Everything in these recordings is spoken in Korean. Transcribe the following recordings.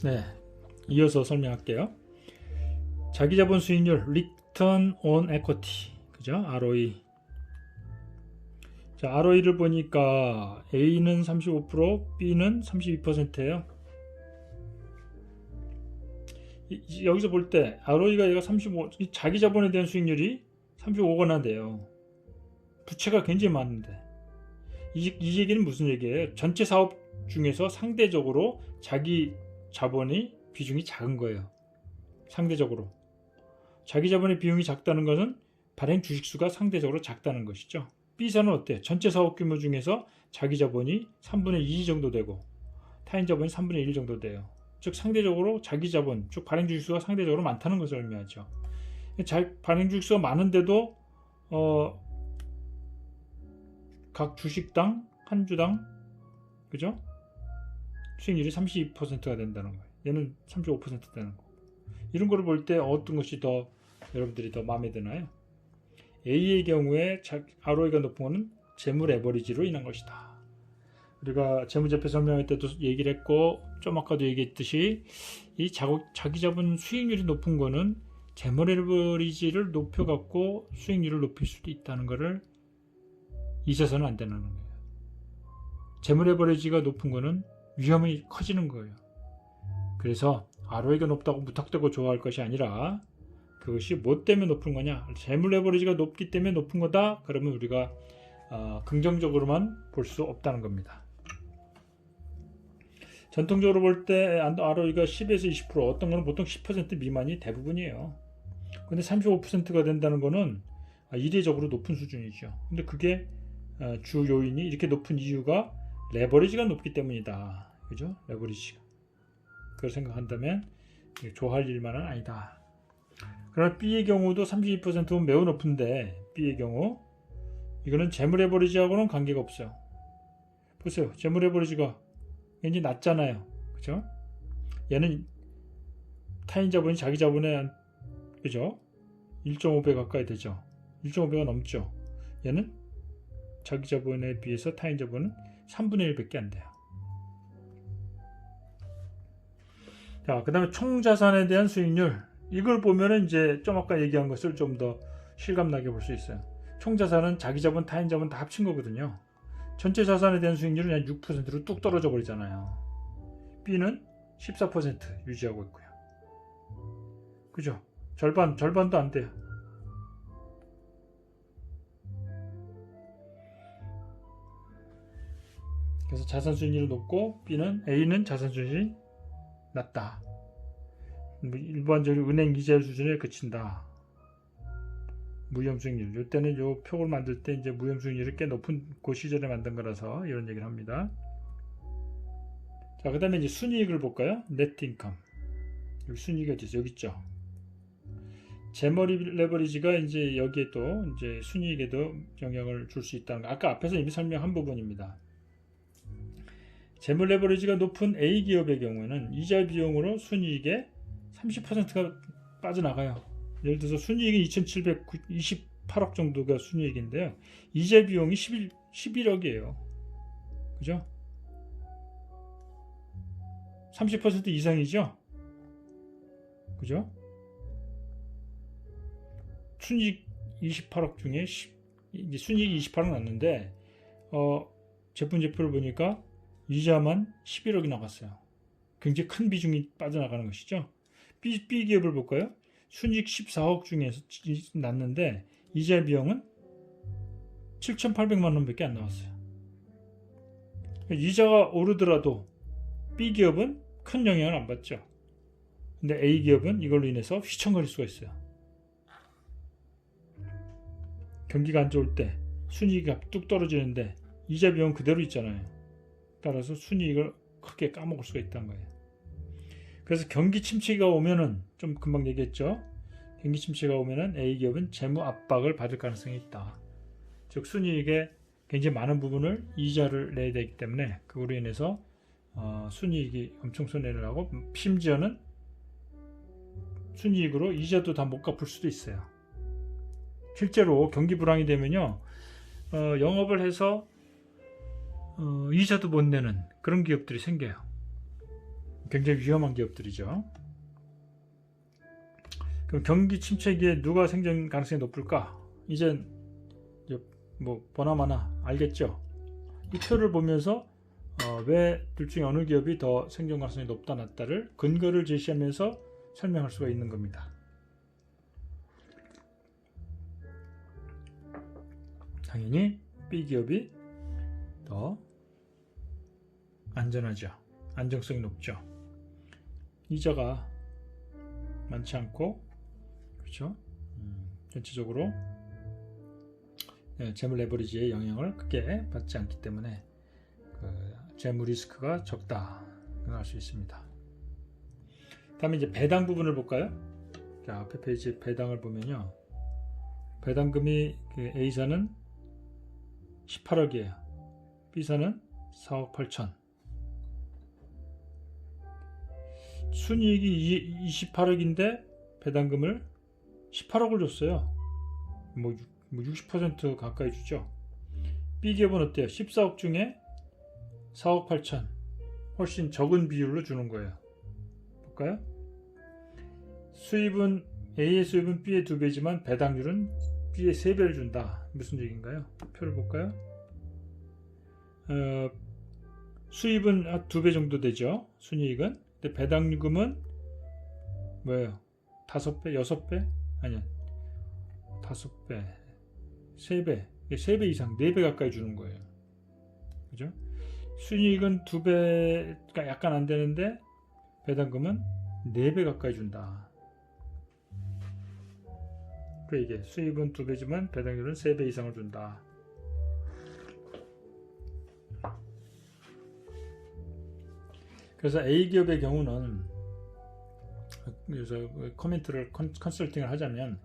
네, 이어서 설명할게요. 자기자본 수익률, Return on Equity, 그죠? ROE. 자, ROE를 보니까 A는 35%, B는 32%예요. 여기서 볼 때 ROE가 얘가 35, 자기자본에 대한 수익률이 35가 돼요. 부채가 굉장히 많은데 이 얘기는 무슨 얘기예요? 전체 사업 중에서 상대적으로 자기 자본의 비중이 작은 거예요. 상대적으로 자기 자본의 비용이 작다는 것은 발행 주식수가 상대적으로 작다는 것이죠. B사는 어때? 전체 사업 규모 중에서 자기 자본이 3분의 2 정도 되고 타인 자본이 3분의 1 정도 돼요. 즉 상대적으로 자기 자본, 즉 발행 주식수가 상대적으로 많다는 것을 의미하죠. 발행 주식수가 많은데도 각 주식당 한 주당, 그죠? 수익률이 32%가 된다는 거예요. 얘는 35% 되는 거고. 이런 거를 볼 때 어떤 것이 더 여러분들이 더 마음에 드나요? A의 경우에 ROE가 높은 것은 재물 에버리지로 인한 것이다. 우리가 재무제표 설명할 때도 얘기를 했고 좀 아까도 얘기했듯이 이 자기 자본 수익률이 높은 거는 재물 에버리지를 높여갖고 수익률을 높일 수도 있다는 것을 잊어서는 안 되는 거예요. 재물 에버리지가 높은 거는 위험이 커지는 거예요. 그래서 ROE가 높다고 무턱대고 좋아할 것이 아니라 그것이 뭐 때문에 높은 거냐? 재물 레버리지가 높기 때문에 높은 거다. 그러면 우리가 긍정적으로만 볼 수 없다는 겁니다. 전통적으로 볼 때 ROE가 10에서 20%, 어떤 거는 보통 10% 미만이 대부분이에요. 근데 35%가 된다는 거는 이례적으로 높은 수준이죠. 근데 그게 주 요인이 이렇게 높은 이유가 레버리지가 높기 때문이다. 그죠? 레버리지가. 그걸 생각한다면 좋아할 일만은 아니다. 그러나 B의 경우도 32%는 매우 높은데 B의 경우 이거는 재물 레버리지하고는 관계가 없어요. 보세요. 재물 레버리지가 굉장히 낮잖아요. 그죠? 얘는 타인 자본이 자기 자본에 그죠? 1.5배 가까이 되죠. 1.5배가 넘죠. 얘는 자기 자본에 비해서 타인 자본은 3분의 1밖에 안 돼요. 자, 그 다음에 총 자산에 대한 수익률. 이걸 보면은 이제 좀 아까 얘기한 것을 좀 더 실감나게 볼 수 있어요. 총 자산은 자기 자본, 타인 자본 다 합친 거거든요. 전체 자산에 대한 수익률은 그냥 6%로 뚝 떨어져 버리잖아요. B는 14% 유지하고 있고요. 그죠? 절반도 안 돼요. 그래서 자산 수익률이 높고 A는 자산 수익률이 낮다. 일반적으로 은행 이자 수준에 그친다. 무위험 수익률. 이때는 요 표를 만들 때 이제 무위험 수익률이 꽤 높은 그 시절에 만든 거라서 이런 얘기를 합니다. 자, 그 다음에 이제 순이익을 볼까요? 네트 인컴. 여기 순이익이 어디 있어? 여기 있죠. 재물 레버리지가 이제 여기에 또 이제 순이익에도 영향을 줄 수 있다는 거. 아까 앞에서 이미 설명한 부분입니다. 재물 레버리지가 높은 A 기업의 경우에는 이자 비용으로 순이익의 30%가 빠져나가요. 예를 들어서 순이익이 2,728억 정도가 순이익인데요. 이자 비용이 11억이에요. 그죠? 30% 이상이죠? 그죠? 순이익 28억 중에 이제 순이익이 28억 났는데 제품제표를 보니까 이자만 11억이 나갔어요. 굉장히 큰 비중이 빠져나가는 것이죠. B 기업을 볼까요? 순이익 14억 중에서 났는데 이자 비용은 7,800만 원밖에 안 나왔어요. 이자가 오르더라도 B 기업은 큰 영향을 안 받죠. 근데 A 기업은 이걸로 인해서 휘청거릴 수가 있어요. 경기가 안 좋을 때 순이익이 뚝 떨어지는데 이자 비용 그대로 있잖아요. 따라서 순이익을 크게 까먹을 수가 있다는 거예요. 그래서 경기 침체가 오면은 좀 금방 얘기했죠. 경기 침체가 오면은 A 기업은 재무 압박을 받을 가능성이 있다. 즉 순이익의 굉장히 많은 부분을 이자를 내야 되기 때문에 그로 인해서 순이익이 엄청 손해를 하고 심지어는 순이익으로 이자도 다 못 갚을 수도 있어요. 실제로 경기 불황이 되면요, 영업을 해서 이자도 못 내는 그런 기업들이 생겨요. 굉장히 위험한 기업들이죠. 그럼 경기 침체기에 누가 생존 가능성이 높을까? 이제 뭐 보나마나 알겠죠. 이 표를 보면서 왜 둘 중에 어느 기업이 더 생존 가능성이 높다 낮다를 근거를 제시하면서 설명할 수가 있는 겁니다. 당연히 B 기업이 더 안전하죠. 안정성이 높죠. 이자가 많지 않고, 그렇죠? 전체적으로 재물 레버리지의 영향을 크게 받지 않기 때문에 재무 리스크가 적다 알 수 있습니다. 다음에 이제 배당 부분을 볼까요? 자, 앞에 페이지 배당을 보면요, 배당금이 A사는 18억이에요. B사는 4억 8천. 순이익이 28억인데 배당금을 18억을 줬어요. 뭐 60% 가까이 주죠. B기업은 어때요? 14억 중에 4억 8천, 훨씬 적은 비율로 주는 거예요. 볼까요? 수입은 A의 수입은 B의 2배지만 배당률은 B의 3배를 준다. 무슨 얘기인가요? 표를 볼까요? 수입은 2배 정도 되죠. 순이익은. 근데 배당금은 뭐예요? 5배? 6배? 아니야, 5배, 3배, 3배 이상, 4배 가까이 주는 거예요. 그죠? 순이익은 2배가 약간 안 되는데 배당금은 4배 가까이 준다. 그 이게 수입은 2배지만 배당률은 3배 이상을 준다. 그래서 A기업의 경우는, 그래서 코멘트를 컨설팅을 하자면,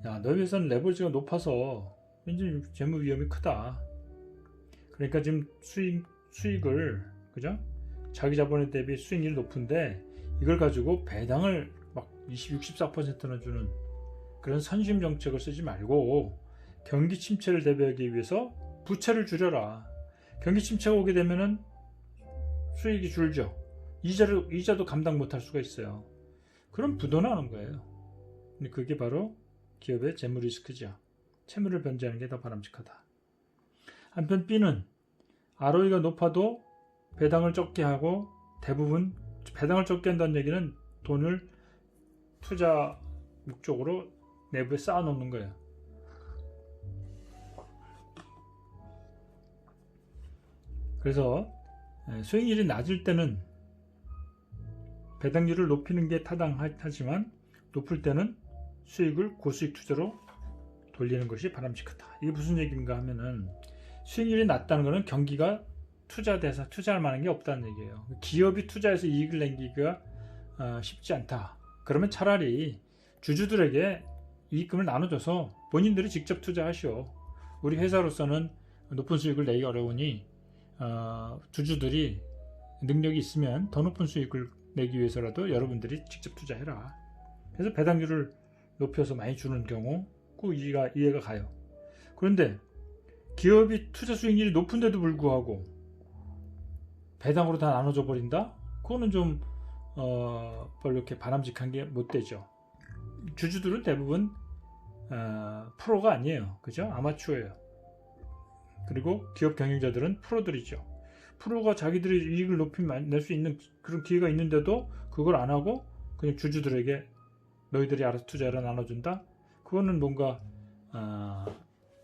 야, 너희 회사는 레버리지가 높아서 왠지 재무 위험이 크다. 그러니까 지금 수익을, 그죠? 자기 자본에 대비 수익률이 높은데 이걸 가지고 배당을 막 64%나 주는 그런 선심 정책을 쓰지 말고 경기 침체를 대비하기 위해서 부채를 줄여라. 경기 침체가 오게 되면은 수익이 줄죠. 이자도 감당 못할 수가 있어요. 그럼 부도나는 거예요. 근데 그게 바로 기업의 재무 리스크죠. 채무를 변제하는 게 더 바람직하다. 한편 B는 ROE가 높아도 배당을 적게 하고, 대부분 배당을 적게 한다는 얘기는 돈을 투자 목적으로 내부에 쌓아 놓는 거예요. 그래서 수익률이 낮을 때는 배당률을 높이는 게 타당하지만 높을 때는 수익을 고수익 투자로 돌리는 것이 바람직하다. 이게 무슨 얘기인가 하면은, 수익률이 낮다는 것은 경기가 투자할 만한 게 없다는 얘기예요. 기업이 투자해서 이익을 내기가 쉽지 않다. 그러면 차라리 주주들에게 이익금을 나눠줘서 본인들이 직접 투자하시오. 우리 회사로서는 높은 수익을 내기 어려우니 주주들이 능력이 있으면 더 높은 수익을 내기 위해서라도 여러분들이 직접 투자해라. 그래서 배당률을 높여서 많이 주는 경우 꼭 이해가 가요. 그런데 기업이 투자 수익률이 높은데도 불구하고 배당으로 다 나눠줘 버린다? 그거는 좀 별로 이렇게 바람직한 게 못 되죠. 주주들은 대부분 프로가 아니에요. 그죠? 아마추어예요. 그리고 기업 경영자들은 프로들이죠. 프로가 자기들이 이익을 높이 낼 수 있는 그런 기회가 있는데도 그걸 안 하고 그냥 주주들에게 너희들이 알아서 투자해라 나눠준다? 그거는 뭔가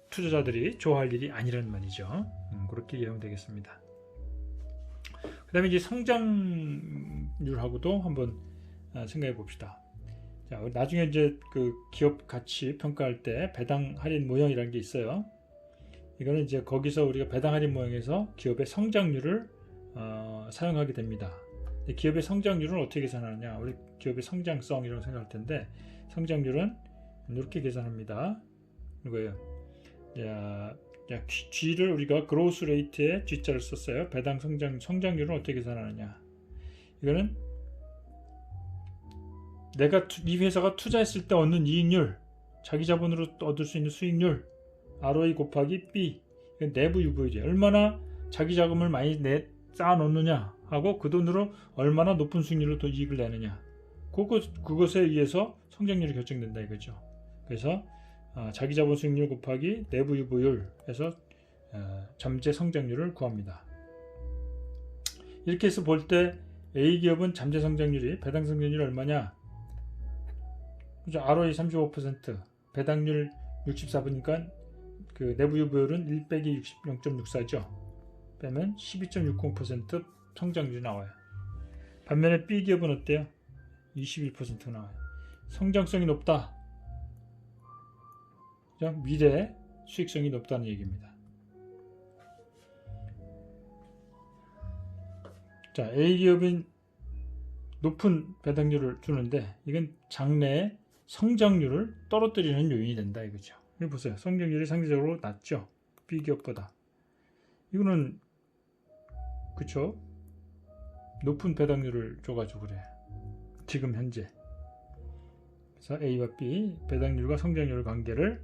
투자자들이 좋아할 일이 아니란 말이죠. 그렇게 이해하면 되겠습니다. 그 다음에 이제 성장률하고도 한번 생각해 봅시다. 자, 나중에 이제 그 기업 가치 평가할 때 배당 할인 모형이라는 게 있어요. 이거는 이제 거기서 우리가 배당 할인 모형에서 기업의 성장률을 사용하게 됩니다. 기업의 성장률은 어떻게 계산하느냐? 우리 기업의 성장성이라고 생각할 텐데, 성장률은 이렇게 계산합니다. 이거예요. 자, G를 우리가 그로스 레이트에 G자를 썼어요. 배당 성장률은 어떻게 계산하느냐? 이거는 내가 이 회사가 투자했을 때 얻는 이익률, 자기 자본으로 얻을 수 있는 수익률, ROE 곱하기 B, 이건 내부 유보율이에요. 얼마나 자기 자금을 많이 쌓아 놓느냐 하고 그 돈으로 얼마나 높은 수익률로 더 이익을 내느냐, 그것에 의해서 성장률이 결정된다 이거죠. 그래서 자기 자본 수익률 곱하기 내부 유보율에서 잠재 성장률을 구합니다. 이렇게 해서 볼 때 A기업은 잠재 성장률이, 배당 성장률이 얼마냐? 그죠? ROE 35%, 배당률 64%니까 그 내부 유보율은 1 빼기 0.64죠. 빼면 12.60% 성장률이 나와요. 반면에 B기업은 어때요? 21% 나와요. 성장성이 높다. 미래 수익성이 높다는 얘기입니다. 자, A기업은 높은 배당률을 주는데 이건 장래의 성장률을 떨어뜨리는 요인이 된다 이거죠. 여기 보세요. 성장률이 상대적으로 낮죠. B기업보다. 이거는 그쵸? 높은 배당률을 줘가지고 그래. 지금 현재. 그래서 A와 B 배당률과 성장률 관계를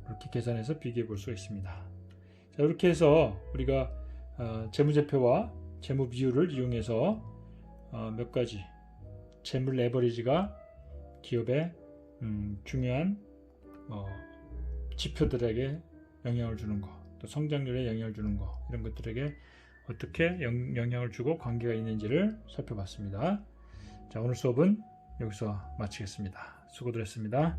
이렇게 계산해서 비교해 볼 수가 있습니다. 자, 이렇게 해서 우리가 재무제표와 재무 비율을 이용해서 몇 가지 재물 레버리지가 기업의 중요한 지표들에게 영향을 주는 거, 또 성장률에 영향을 주는 거, 이런 것들에게 어떻게 영향을 주고 관계가 있는지를 살펴봤습니다. 자, 오늘 수업은 여기서 마치겠습니다. 수고들 했습니다.